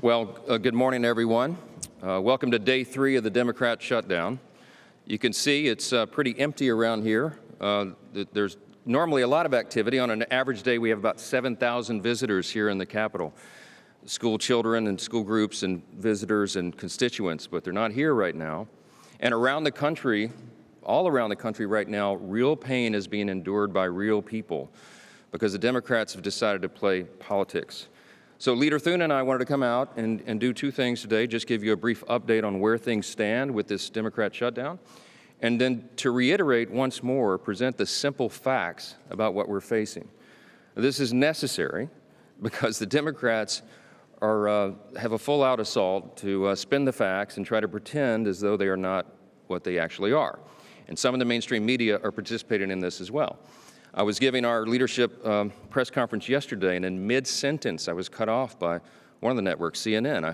Good morning, everyone. Welcome to day 3 of the Democrat shutdown. You can see it's pretty empty around here. There's normally a lot of activity. On an average day, we have about 7,000 visitors here in the Capitol. School children and school groups and visitors and constituents, but they're not here right now. And around the country, all around the country right now, real pain is being endured by real people because the Democrats have decided to play politics. So Leader Thune and I wanted to come out and do 2 things today, just give you a brief update on where things stand with this Democrat shutdown, and then to reiterate once more, present the simple facts about what we're facing. This is necessary because the Democrats have a full-out assault to spin the facts and try to pretend as though they are not what they actually are. And some of the mainstream media are participating in this as well. I was giving our leadership press conference yesterday, and in mid-sentence, I was cut off by one of the networks, CNN. I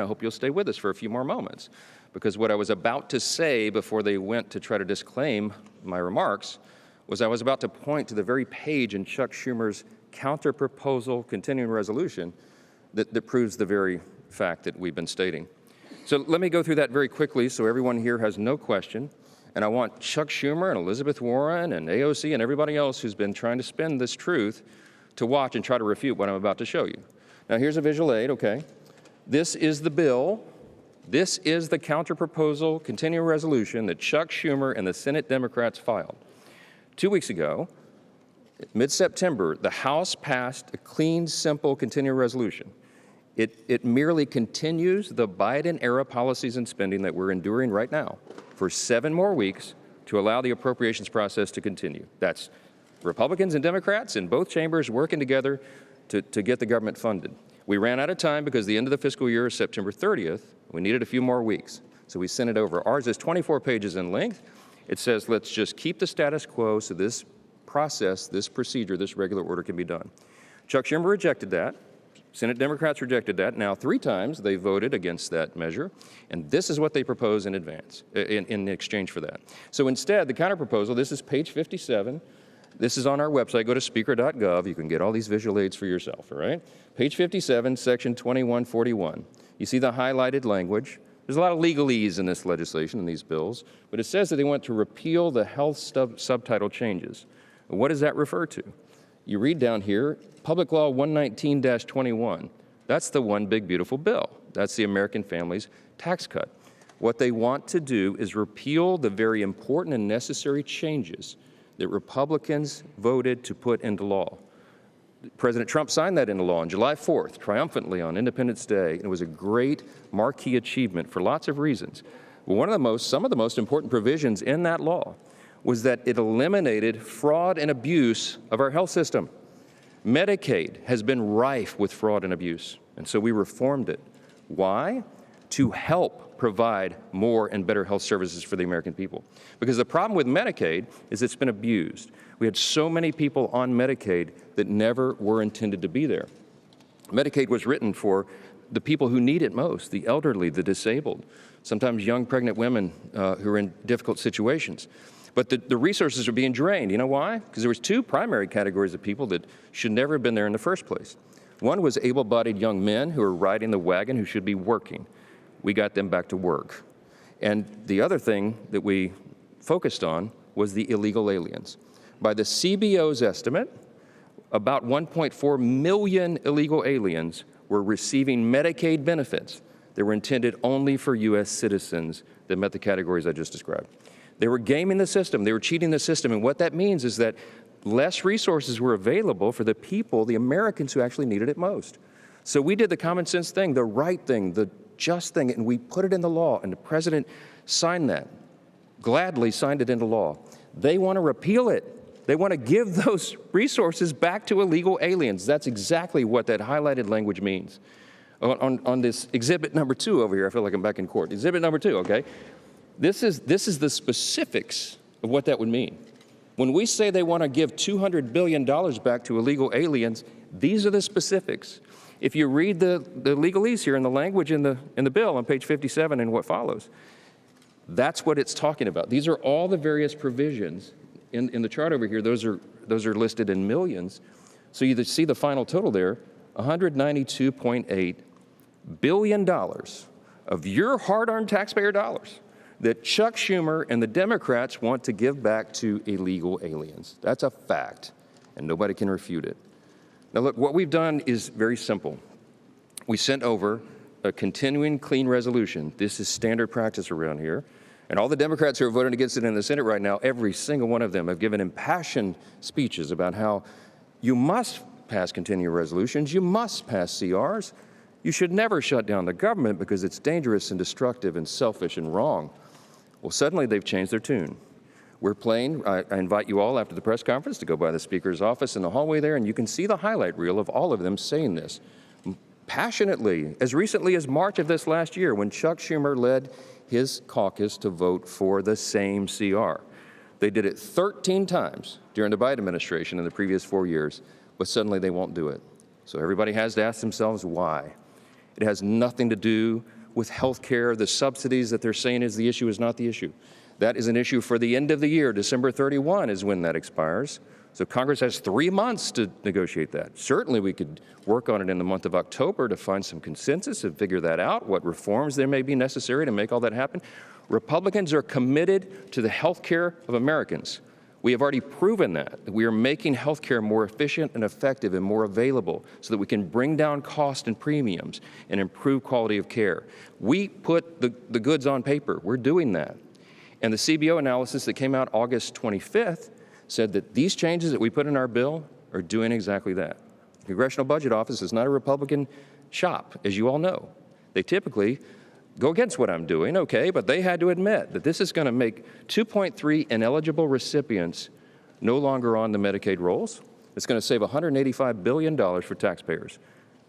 hope you'll stay with us for a few more moments, because what I was about to say before they went to try to disclaim my remarks was I was about to point to the very page in Chuck Schumer's counter-proposal continuing resolution that proves the very fact that we've been stating. So let me go through that very quickly so everyone here has no question. And I want Chuck Schumer and Elizabeth Warren and AOC and everybody else who's been trying to spin this truth to watch and try to refute what I'm about to show you. Now, here's a visual aid, okay? This is the bill. This is the counter-proposal continuing resolution that Chuck Schumer and the Senate Democrats filed. 2 weeks ago, mid-September, the House passed a clean, simple continuing resolution. It merely continues the Biden-era policies and spending that we're enduring right now for 7 more weeks to allow the appropriations process to continue. That's Republicans and Democrats in both chambers working together to get the government funded. We ran out of time because the end of the fiscal year is September 30th. We needed a few more weeks, so we sent it over. Ours is 24 pages in length. It says, let's just keep the status quo so this process, this procedure, this regular order can be done. Chuck Schumer rejected that. Senate Democrats rejected that. Now 3 times they voted against that measure, and this is what they propose in advance, in exchange for that. So instead, the counterproposal, this is page 57. This is on our website. Go to speaker.gov. You can get all these visual aids for yourself, all right? Page 57, section 2141. You see the highlighted language. There's a lot of legalese in this legislation, in these bills, but it says that they want to repeal the health subtitle changes. What does that refer to? You read down here, Public Law 119-21. That's the one big beautiful bill. That's the American Families Tax Cut. What they want to do is repeal the very important and necessary changes that Republicans voted to put into law. President Trump signed that into law on July 4th, triumphantly on Independence Day. It was a great marquee achievement for lots of reasons. Some of the most important provisions in that law was that it eliminated fraud and abuse of our health system. Medicaid has been rife with fraud and abuse, and so we reformed it. Why? To help provide more and better health services for the American people. Because the problem with Medicaid is it's been abused. We had so many people on Medicaid that never were intended to be there. Medicaid was written for the people who need it most, the elderly, the disabled, sometimes young pregnant women who are in difficult situations. But the resources are being drained. You know why? Because there was 2 primary categories of people that should never have been there in the first place. One was able-bodied young men who are riding the wagon who should be working. We got them back to work. And the other thing that we focused on was the illegal aliens. By the CBO's estimate, about 1.4 million illegal aliens were receiving Medicaid benefits that were intended only for U.S. citizens that met the categories I just described. They were gaming the system. They were cheating the system. And what that means is that less resources were available for the people, the Americans who actually needed it most. So we did the common sense thing, the right thing, the just thing, and we put it in the law, and the president signed that, gladly signed it into law. They want to repeal it. They want to give those resources back to illegal aliens. That's exactly what that highlighted language means. On this exhibit number 2 over here, I feel like I'm back in court. Exhibit number 2, okay? This is the specifics of what that would mean. When we say they want to give $200 billion back to illegal aliens, these are the specifics. If you read the legalese here in the language in the bill on page 57 and what follows, that's what it's talking about. These are all the various provisions in the chart over here. Those are listed in millions. So you see the final total there, $192.8 billion of your hard-earned taxpayer dollars that Chuck Schumer and the Democrats want to give back to illegal aliens. That's a fact, and nobody can refute it. Now look, what we've done is very simple. We sent over a continuing clean resolution. This is standard practice around here. And all the Democrats who are voting against it in the Senate right now, every single one of them have given impassioned speeches about how you must pass continuing resolutions, you must pass CRs, you should never shut down the government because it's dangerous and destructive and selfish and wrong. Well, suddenly they've changed their tune. We're playing, I invite you all after the press conference to go by the Speaker's office in the hallway there, and you can see the highlight reel of all of them saying this passionately, as recently as March of this last year when Chuck Schumer led his caucus to vote for the same CR. They did it 13 times during the Biden administration in the previous 4 years, but suddenly they won't do it. So everybody has to ask themselves why. It has nothing to do with health care. The subsidies that they're saying is the issue is not the issue. That is an issue for the end of the year. December 31 is when that expires. So Congress has 3 months to negotiate that. Certainly we could work on it in the month of October to find some consensus and figure that out, what reforms there may be necessary to make all that happen. Republicans are committed to the health care of Americans. We have already proven that we are making health care more efficient and effective and more available so that we can bring down cost and premiums and improve quality of care. We put the goods on paper. We're doing that. And the CBO analysis that came out August 25th said that these changes that we put in our bill are doing exactly that. The Congressional Budget Office is not a Republican shop, as you all know. They typically go against what I'm doing, okay, but they had to admit that this is going to make 2.3 ineligible recipients no longer on the Medicaid rolls. It's going to save $185 billion for taxpayers.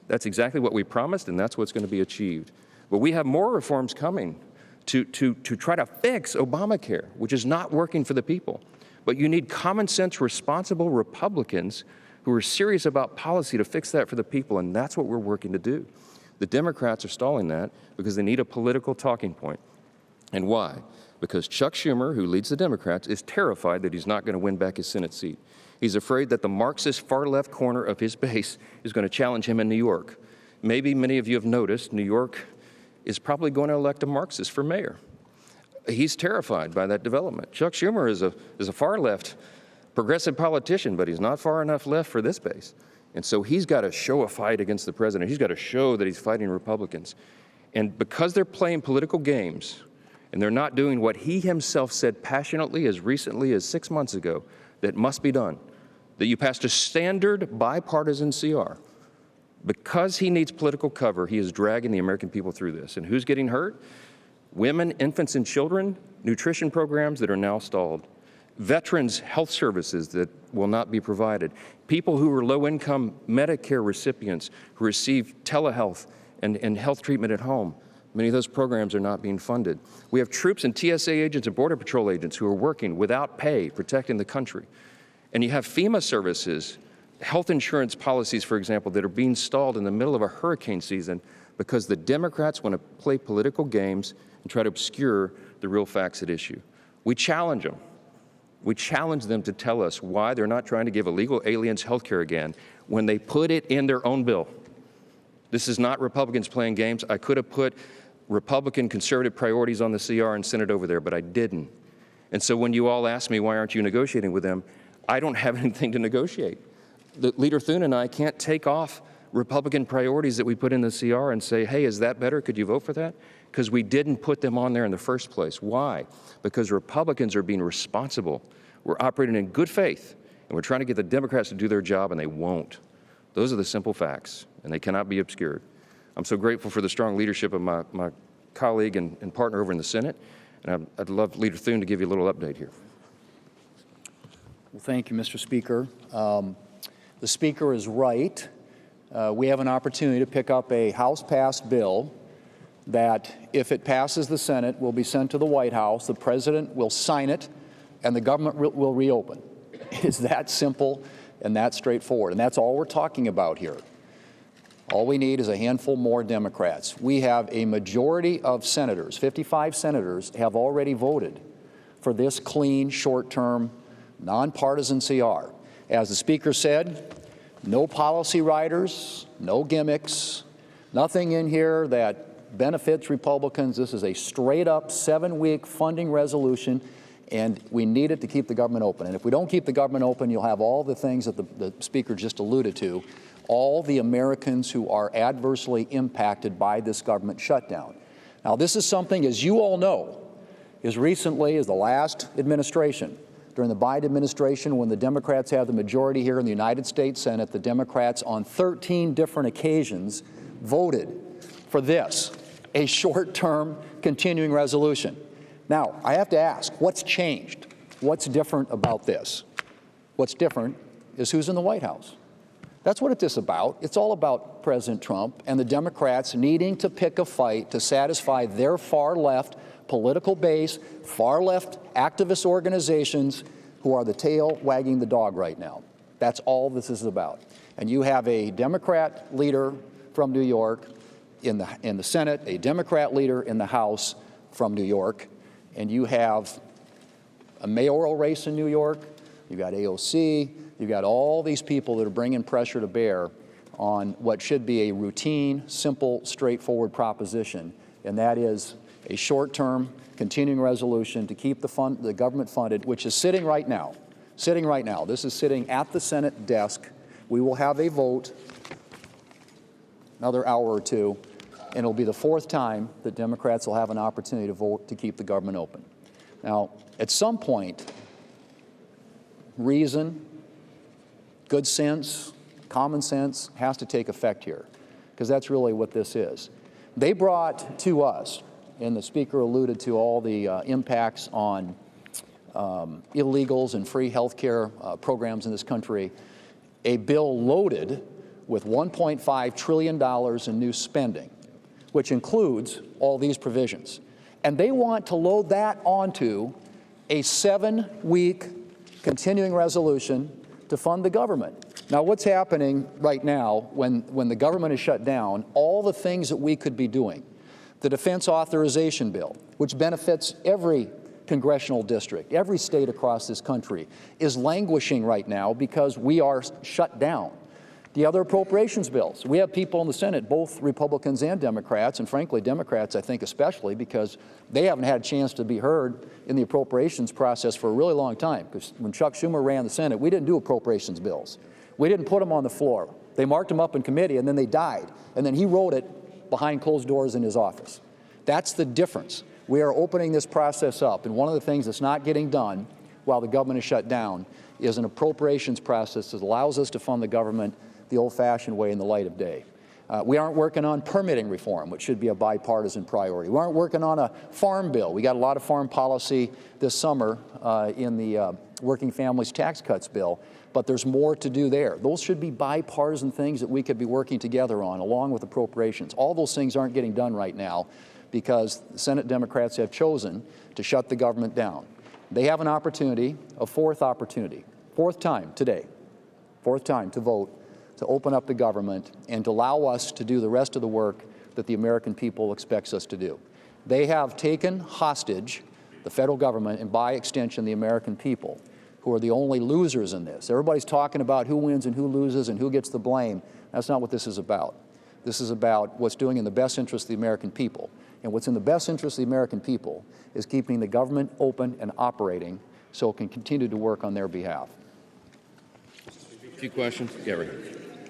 That's exactly what we promised, and that's what's going to be achieved. But we have more reforms coming to try to fix Obamacare, which is not working for the people. But you need common sense, responsible Republicans who are serious about policy to fix that for the people, and that's what we're working to do. The Democrats are stalling that because they need a political talking point. And why? Because Chuck Schumer, who leads the Democrats, is terrified that he's not going to win back his Senate seat. He's afraid that the Marxist far-left corner of his base is going to challenge him in New York. Maybe many of you have noticed New York is probably going to elect a Marxist for mayor. He's terrified by that development. Chuck Schumer is a far-left progressive politician, but he's not far enough left for this base. And so he's got to show a fight against the president. He's got to show that he's fighting Republicans. And because they're playing political games and they're not doing what he himself said passionately as recently as 6 months ago that must be done, that you passed a standard bipartisan CR, because he needs political cover, he is dragging the American people through this. And who's getting hurt? Women, infants, and children, nutrition programs that are now stalled. Veterans' health services that will not be provided, people who are low-income Medicare recipients who receive telehealth and health treatment at home. Many of those programs are not being funded. We have troops and TSA agents and Border Patrol agents who are working without pay, protecting the country. And you have FEMA services, health insurance policies, for example, that are being stalled in the middle of a hurricane season because the Democrats want to play political games and try to obscure the real facts at issue. We challenge them. We challenge them to tell us why they're not trying to give illegal aliens health care again when they put it in their own bill. This is not Republicans playing games. I could have put Republican conservative priorities on the CR and sent it over there, but I didn't. And so when you all ask me, why aren't you negotiating with them? I don't have anything to negotiate. Leader Thune and I can't take off Republican priorities that we put in the CR and say, hey, is that better? Could you vote for that? Because we didn't put them on there in the first place. Why? Because Republicans are being responsible. We're operating in good faith, and we're trying to get the Democrats to do their job, and they won't. Those are the simple facts, and they cannot be obscured. I'm so grateful for the strong leadership of my colleague and partner over in the Senate, and I'd love Leader Thune to give you a little update here. Well, thank you, Mr. Speaker. The Speaker is right. We have an opportunity to pick up a House-passed bill that, if it passes the Senate, will be sent to the White House, the President will sign it, and the government will reopen. It is that simple and that straightforward, and that's all we're talking about here. All we need is a handful more Democrats. We have a majority of senators, 55 senators, have already voted for this clean, short-term, nonpartisan CR. As the Speaker said, no policy riders, no gimmicks, Nothing in here that benefits Republicans. This is a straight-up 7-week funding resolution, and we need it to keep the government open. And if we don't keep the government open, you'll have all the things that the Speaker just alluded to, all the Americans who are adversely impacted by this government shutdown. Now, this is something, as you all know, as recently as the last administration, during the Biden administration, when the Democrats had the majority here in the United States Senate, the Democrats on 13 different occasions voted for this, a short-term continuing resolution. Now, I have to ask, what's changed? What's different about this? What's different is who's in the White House. That's what it's about. It's all about President Trump and the Democrats needing to pick a fight to satisfy their far-left political base, far-left activist organizations who are the tail wagging the dog right now. That's all this is about. And you have a Democrat leader from New York in the Senate, a Democrat leader in the House from New York, and you have a mayoral race in New York, you've got AOC, you've got all these people that are bringing pressure to bear on what should be a routine, simple, straightforward proposition, and that is a short-term continuing resolution to keep the government funded, which is sitting right now. This is sitting at the Senate desk. We will have a vote another hour or two, and it'll be the 4th time that Democrats will have an opportunity to vote to keep the government open. Now, at some point, reason, good sense, common sense has to take effect here, because that's really what this is. They brought to us, and the Speaker alluded to all the impacts on illegals and free health care programs in this country, a bill loaded with $1.5 trillion in new spending, which includes all these provisions. And they want to load that onto a 7-week continuing resolution to fund the government. Now, what's happening right now when the government is shut down, all the things that we could be doing, the defense authorization bill, which benefits every congressional district, every state across this country, is languishing right now because we are shut down. The other appropriations bills, we have people in the Senate, both Republicans and Democrats, and frankly, Democrats, I think, especially, because they haven't had a chance to be heard in the appropriations process for a really long time. Because when Chuck Schumer ran the Senate, we didn't do appropriations bills. We didn't put them on the floor. They marked them up in committee, and then they died. And then he wrote it behind closed doors in his office. That's the difference. We are opening this process up, and one of the things that's not getting done while the government is shut down is an appropriations process that allows us to fund the government the old-fashioned way in the light of day. We aren't working on permitting reform, which should be a bipartisan priority. We aren't working on a farm bill. We got a lot of farm policy this summer in the Working Families Tax Cuts bill, but there's more to do there. Those should be bipartisan things that we could be working together on, along with appropriations. All those things aren't getting done right now because the Senate Democrats have chosen to shut the government down. They have an opportunity, a 4th opportunity, 4th time today, 4th time to vote to open up the government and to allow us to do the rest of the work that the American people expects us to do. They have taken hostage the federal government and, by extension, the American people, who are the only losers in this. Everybody's talking about who wins and who loses and who gets the blame. That's not what this is about. This is about what's doing in the best interest of the American people. And what's in the best interest of the American people is keeping the government open and operating so it can continue to work on their behalf. A few questions? Yeah, right here.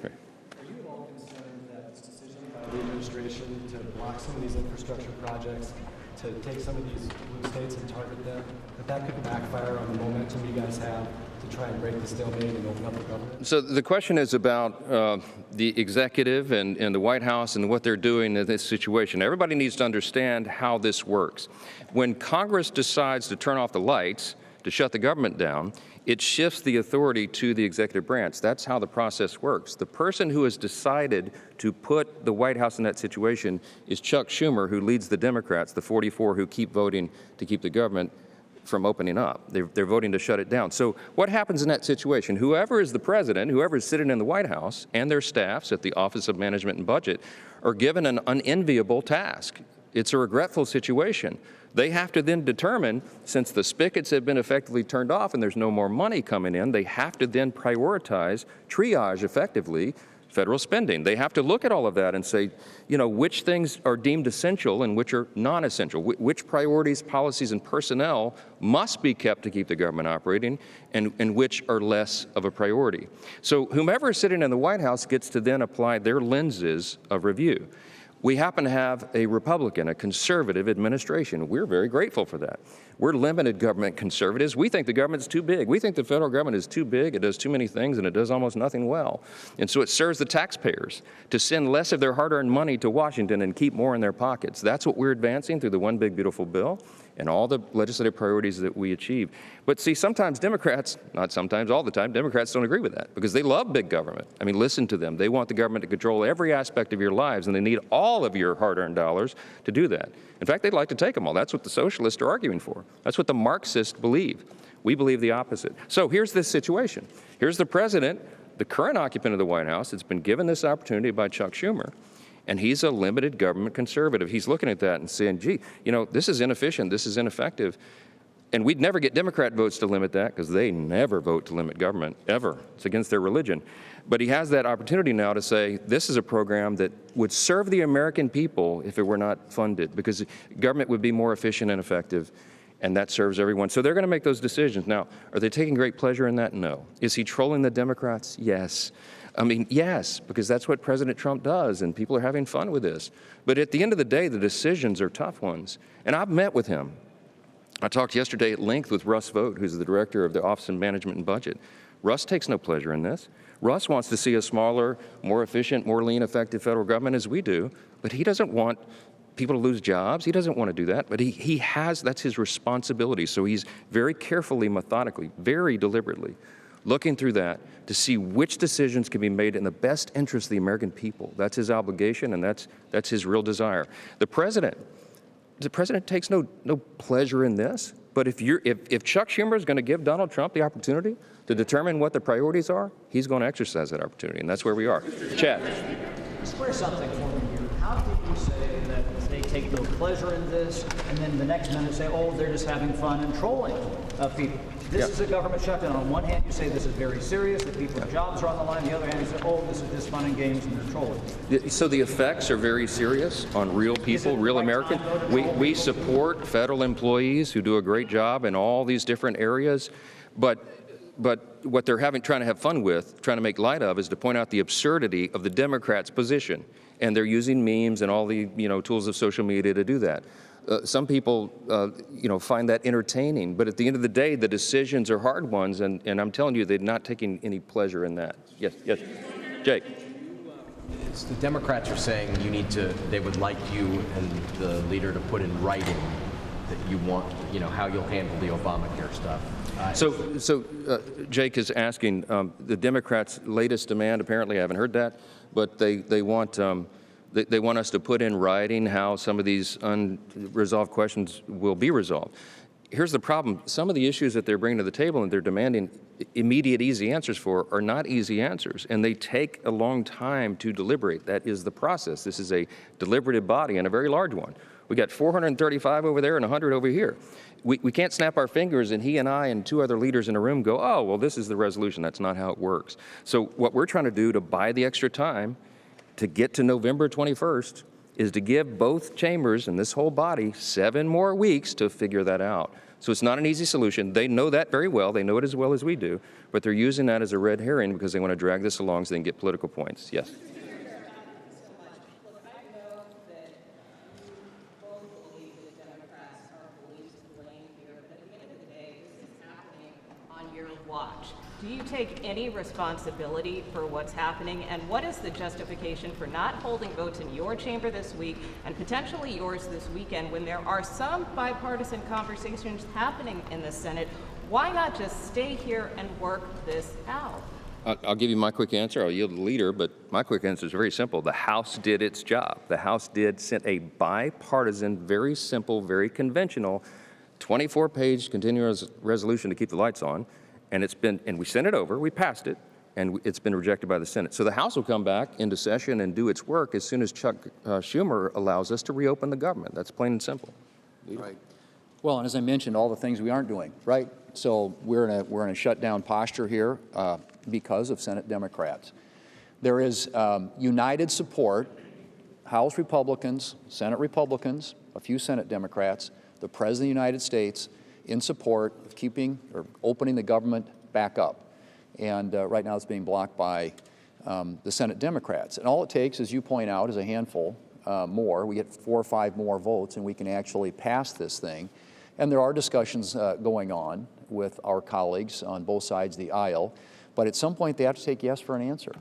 Are you at all concerned that this decision by the administration to block some of these infrastructure projects, to take some of these blue states and target them, that could backfire on the momentum you guys have to try and break the stalemate and open up the government? So the question is about the executive and the White House and what they're doing in this situation. Everybody needs to understand how this works. When Congress decides to turn off the lights, to shut the government down, it shifts the authority to the executive branch. That's how the process works. The person who has decided to put the White House in that situation is Chuck Schumer, who leads the Democrats, the 44 who keep voting to keep the government from opening up. They're voting to shut it down. So what happens in that situation? Whoever is the president, whoever is sitting in the White House, and their staffs at the Office of Management and Budget are given an unenviable task. It's a regretful situation. They have to then determine, since the spigots have been effectively turned off and there's no more money coming in, they have to then prioritize, triage effectively, federal spending. They have to look at all of that and say, you know, which things are deemed essential and which are non-essential, which priorities, policies, and personnel must be kept to keep the government operating, and which are less of a priority. So whomever is sitting in the White House gets to then apply their lenses of review. We happen to have a Republican, a conservative administration. We're very grateful for that. We're limited government conservatives. We think the government's too big. We think the federal government is too big. It does too many things, and it does almost nothing well. And so it serves the taxpayers to send less of their hard-earned money to Washington and keep more in their pockets. That's what we're advancing through the One Big Beautiful Bill and all the legislative priorities that we achieve. But see, sometimes Democrats, not sometimes, all the time, Democrats don't agree with that because they love big government. I mean, listen to them. They want the government to control every aspect of your lives, and they need all of your hard-earned dollars to do that. In fact, they'd like to take them all. That's what the socialists are arguing for. That's what the Marxists believe. We believe the opposite. So here's this situation. Here's the president, the current occupant of the White House. It's been given this opportunity by Chuck Schumer. And he's a limited government conservative. He's looking at that and saying, gee, you know, this is inefficient, this is ineffective. And we'd never get Democrat votes to limit that because they never vote to limit government, ever. It's against their religion. But he has that opportunity now to say, this is a program that would serve the American people if it were not funded, because government would be more efficient and effective, and that serves everyone. So they're going to make those decisions. Now, are they taking great pleasure in that? No. Is he trolling the Democrats? Yes. I mean, yes, because that's what President Trump does, and people are having fun with this. But at the end of the day, the decisions are tough ones. And I've met with him. I talked yesterday at length with Russ Vought, who's the director of the Office of Management and Budget. Russ takes no pleasure in this. Russ wants to see a smaller, more efficient, more lean, effective federal government as we do, but he doesn't want people to lose jobs. He doesn't want to do that, but he has, that's his responsibility. So he's very carefully, methodically, very deliberately looking through that to see which decisions can be made in the best interest of the American people. That's his obligation, and that's his real desire. The president takes no pleasure in this, but if Chuck Schumer is going to give Donald Trump the opportunity to determine what the priorities are, he's going to exercise that opportunity, and that's where we are. Chad. Square something for me here. How can you say that they take no pleasure in this, and then the next minute say, oh, they're just having fun and trolling people? This is a government shutdown. On one hand, you say this is very serious, that people's jobs are on the line. On the other hand, you say, oh, this is just fun and games and they're trolling. So the effects are very serious on real people, real Americans. We support federal employees who do a great job in all these different areas, but what they're trying to have fun with, trying to make light of, is to point out the absurdity of the Democrats' position. And they're using memes and all the tools of social media to do that. Some people, find that entertaining, but at the end of the day, the decisions are hard ones, and I'm telling you, they're not taking any pleasure in that. Yes, Jake. The Democrats are saying they would like you and the leader to put in writing that you want, how you'll handle the Obamacare stuff. So Jake is asking the Democrats' latest demand. Apparently, I haven't heard that, but they want us to put in writing how some of these unresolved questions will be resolved. Here's the problem. Some of the issues that they're bringing to the table and they're demanding immediate, easy answers for are not easy answers, and they take a long time to deliberate. That is the process. This is a deliberative body and a very large one. We got 435 over there and 100 over here. We can't snap our fingers and he and I and two other leaders in a room go, oh, well, this is the resolution. That's not how it works. So what we're trying to do to buy the extra time to get to November 21st is to give both chambers and this whole body 7 more weeks to figure that out. So it's not an easy solution. They know that very well. They know it as well as we do, but they're using that as a red herring because they want to drag this along so they can get political points. Yes. Do you take any responsibility for what's happening, and what is the justification for not holding votes in your chamber this week and potentially yours this weekend when there are some bipartisan conversations happening in the Senate? Why not just stay here and work this out? I'll give you my quick answer. I'll yield to the leader, but my quick answer is very simple. The House did its job. The House sent a bipartisan, very simple, very conventional 24-page continuous resolution to keep the lights on. And we sent it over, we passed it, and it's been rejected by the Senate. So the House will come back into session and do its work as soon as Chuck Schumer allows us to reopen the government. That's plain and simple. Right. Well, and as I mentioned, all the things we aren't doing, right? So we're in a shutdown posture here because of Senate Democrats. There is united support, House Republicans, Senate Republicans, a few Senate Democrats, the President of the United States in support of keeping or opening the government back up. And right now it's being blocked by the Senate Democrats. And all it takes, as you point out, is a handful more. We get 4 or 5 more votes and we can actually pass this thing. And there are discussions going on with our colleagues on both sides of the aisle. But at some point they have to take yes for an answer.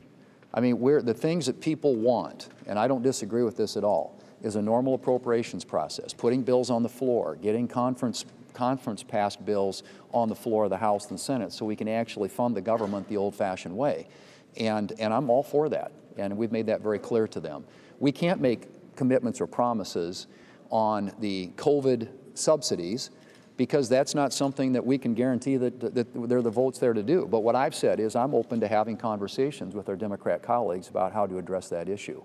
I mean, the things that people want, and I don't disagree with this at all, is a normal appropriations process, putting bills on the floor, getting conference-passed bills on the floor of the House and Senate so we can actually fund the government the old-fashioned way. And I'm all for that, and we've made that very clear to them. We can't make commitments or promises on the COVID subsidies because that's not something that we can guarantee that there are the votes there to do. But what I've said is I'm open to having conversations with our Democrat colleagues about how to address that issue.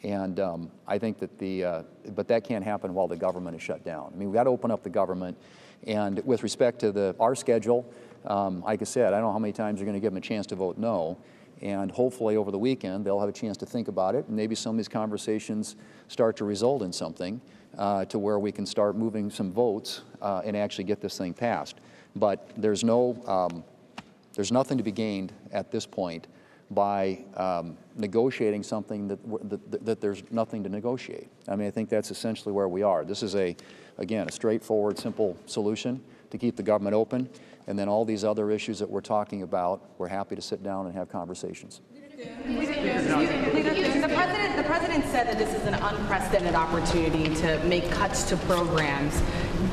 And I think that but that can't happen while the government is shut down. I mean, we've got to open up the government. And with respect to our schedule, like I said, I don't know how many times you're going to give them a chance to vote no. And hopefully over the weekend, they'll have a chance to think about it. And maybe some of these conversations start to result in something to where we can start moving some votes and actually get this thing passed. But there's nothing to be gained at this point by negotiating something that there's nothing to negotiate. I mean, I think that's essentially where we are. This is again, a straightforward, simple solution to keep the government open. And then all these other issues that we're talking about, we're happy to sit down and have conversations. The president said that this is an unprecedented opportunity to make cuts to programs.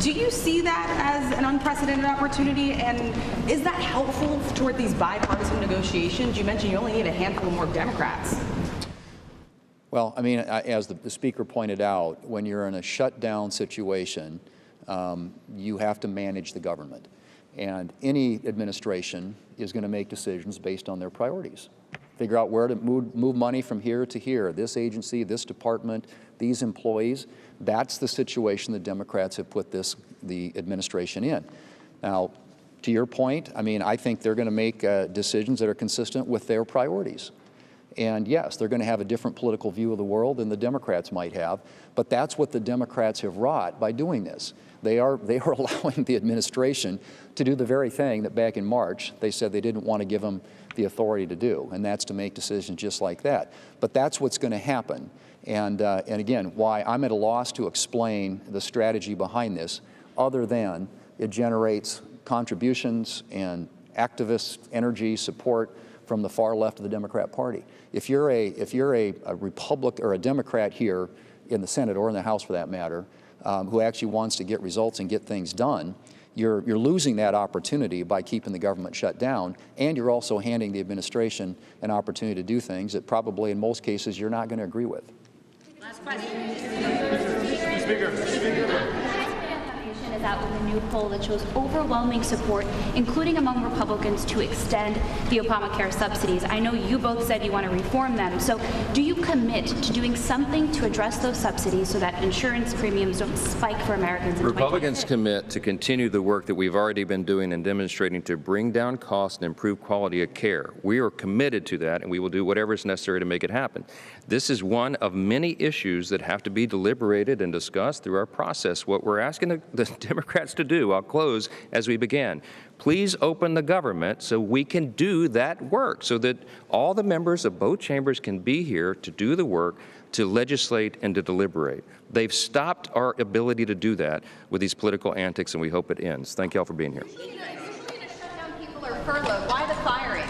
Do you see that as an unprecedented opportunity? And is that helpful toward these bipartisan negotiations? You mentioned you only need a handful more Democrats. Well, I mean, as the speaker pointed out, when you're in a shutdown situation, you have to manage the government. And any administration is going to make decisions based on their priorities. Figure out where to move money from here to here, this agency, this department, these employees. That's the situation the Democrats have put the administration in. Now, to your point, I mean, I think they're going to make decisions that are consistent with their priorities. And yes, they're going to have a different political view of the world than the Democrats might have, but that's what the Democrats have wrought by doing this. They are allowing the administration to do the very thing that back in March they said they didn't want to give them the authority to do, and that's to make decisions just like that. But that's what's going to happen. And again, why I'm at a loss to explain the strategy behind this, other than it generates contributions and activist energy support from the far left of the Democrat Party. If you're a Republican or a Democrat here in the Senate or in the House for that matter, who actually wants to get results and get things done, you're losing that opportunity by keeping the government shut down, and you're also handing the administration an opportunity to do things that probably in most cases you're not going to agree with. Last question. Speaker. Is out with a new poll that shows overwhelming support, including among Republicans, to extend the Obamacare subsidies. I know you both said you want to reform them, so do you commit to doing something to address those subsidies so that insurance premiums don't spike for Americans in Republicans commit to continue the work that we've already been doing and demonstrating to bring down costs and improve quality of care. We are committed to that, and we will do whatever is necessary to make it happen. This is one of many issues that have to be deliberated and discussed through our process. What we're asking the Democrats to do, I'll close as we began, please open the government so we can do that work, so that all the members of both chambers can be here to do the work, to legislate and to deliberate. They've stopped our ability to do that with these political antics, and we hope it ends. Thank you all for being here. People are furloughed. Why the firing?